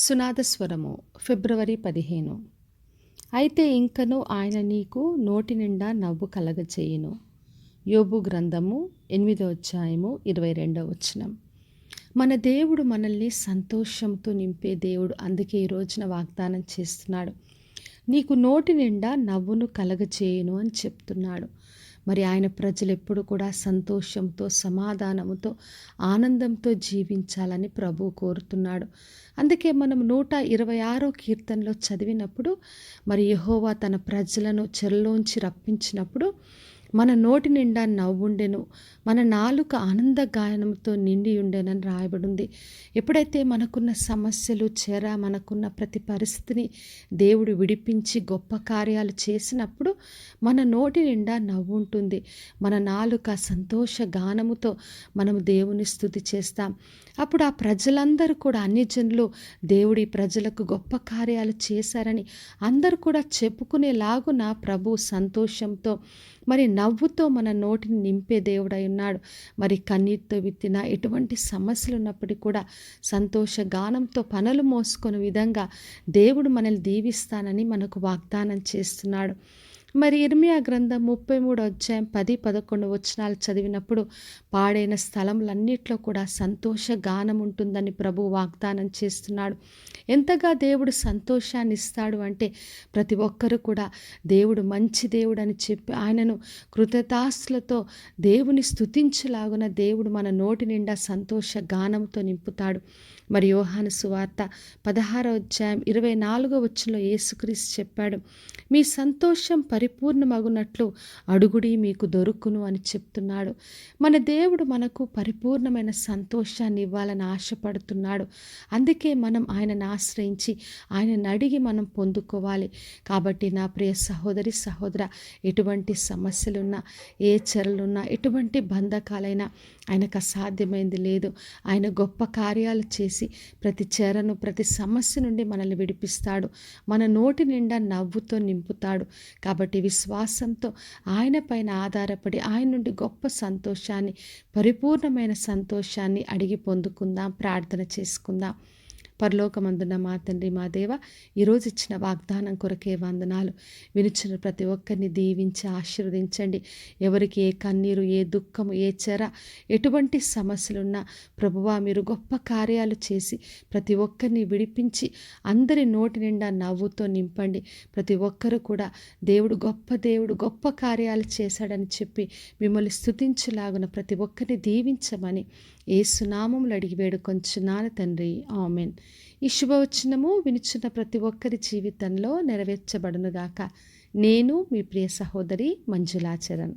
సునాదస్వరము ఫిబ్రవరి 15. అయితే ఇంకను ఆయన నీకు నోటి నిండా నవ్వు కలగచేయును. యోబు గ్రంథము 8వ అధ్యాయము 22వ వచనం. మన దేవుడు మనల్ని సంతోషంతో నింపే దేవుడు. అందుకే ఈ రోజున వాగ్దానం చేస్తున్నాడు, నీకు నోటి నిండా నవ్వును కలగచేయును అని చెప్తున్నాడు. మరి ఆయన ప్రజలు ఎప్పుడు కూడా సంతోషంతో, సమాధానంతో, ఆనందంతో జీవించాలని ప్రభువు కోరుతున్నాడు. అందుకే మనం 126వ కీర్తనలో చదివినప్పుడు, మరి యెహోవా తన ప్రజలను చెరలోంచి రప్పించినప్పుడు మన నోటి నిండా నవ్వుండెను, మన నాలుక ఆనంద గాయనంతో నిండి ఉండెనని రాయబడింది. ఎప్పుడైతే మనకున్న సమస్యలు, మనకున్న ప్రతి పరిస్థితిని దేవుడు విడిపించి గొప్ప కార్యాలు చేసినప్పుడు మన నోటి నిండా నవ్వు ఉంటుంది. మన నాలుక సంతోష గానముతో మనము దేవుని స్తుతి చేస్తాం. అప్పుడు ఆ ప్రజలందరూ కూడా, అన్యజనులు దేవుడి ప్రజలకు గొప్ప కార్యాలు చేశారని అందరూ కూడా చెప్పుకునేలాగున ప్రభు సంతోషంతో, మరి నవ్వుతో మన నోటిని నింపే దేవుడై ఉన్నాడు. మరి కన్నీటితో విత్తిన ఎటువంటి సమస్యలు ఉన్నప్పటికీ కూడా సంతోష గానంతో పనులు మోసుకునే విధంగా దేవుడు మనల్ని దీవిస్తానని మనకు వాగ్దానం చేస్తున్నాడు. మరి ఇర్మియా గ్రంథం 33వ అధ్యాయం 10-11 వచనాలు చదివినప్పుడు, పాడైన స్థలములన్నిట్లో కూడా సంతోష గానం ఉంటుందని ప్రభు వాగ్దానం చేస్తున్నాడు. ఎంతగా దేవుడు సంతోషాన్ని ఇస్తాడు అంటే, ప్రతి ఒక్కరు కూడా దేవుడు మంచి దేవుడు అని చెప్పి ఆయనను కృతజ్ఞతాస్తులతో దేవుని స్తుతించులాగున దేవుడు మన నోటి నిండా సంతోష గానంతో నింపుతాడు. మరి యోహాను సువార్త 16వ అధ్యాయం 24వ వచనంలో యేసుక్రీస్తు చెప్పాడు, మీ సంతోషం పరిపూర్ణమగునట్లు అడుగుడి మీకు దొరుకును అని చెప్తున్నాడు. మన దేవుడు మనకు పరిపూర్ణమైన సంతోషాన్ని ఇవ్వాలని ఆశపడుతున్నాడు. అందుకే మనం ఆయనను ఆశ్రయించి ఆయనను అడిగి మనం పొందుకోవాలి. కాబట్టి నా ప్రియ సహోదరి సహోదర, ఎటువంటి సమస్యలున్నా, ఏ చెరలున్నా, ఎటువంటి బంధకాలైనా ఆయనకు అసాధ్యమైంది లేదు. ఆయన గొప్ప కార్యాలు చేసి ప్రతి చెరను, ప్రతి సమస్య నుండి మనల్ని విడిపిస్తాడు. మన నోటి నిండా నవ్వుతో నింపుతాడు. కాబట్టి విశ్వాసంతో ఆయన పైన ఆధారపడి ఆయన నుండి గొప్ప సంతోషాన్ని, పరిపూర్ణమైన సంతోషాన్ని అడిగి పొందుకుందాం, ప్రార్థన చేసుకుందాం. పరలోకమందున్న మా తండ్రి, మా దేవ, ఈరోజు ఇచ్చిన వాగ్దానం కొరకే వందనాలు. వినిచిన ప్రతి ఒక్కరిని దీవించి ఆశీర్వదించండి. ఎవరికి ఏ కన్నీరు, ఏ దుఃఖము, ఏ చెర, ఎటువంటి సమస్యలున్నా ప్రభువా మీరు గొప్ప కార్యాలు చేసి ప్రతి ఒక్కరిని విడిపించి అందరి నోటి నిండా నవ్వుతో నింపండి. ప్రతి ఒక్కరు కూడా దేవుడు గొప్ప కార్యాలు చేశాడని చెప్పి మిమ్మల్ని స్తుతించులాగున ప్రతి ఒక్కరిని దీవించమని యేసు నామములో అడిగి వేడుకొంచున్నాను తండ్రి, ఆమేన్. ఈ శుభవచనము వినిచున్న ప్రతి ఒక్కరి జీవితంలో నెరవేర్చబడునుగాక. నేను మీ ప్రియ సహోదరి మంజులా చరణ్.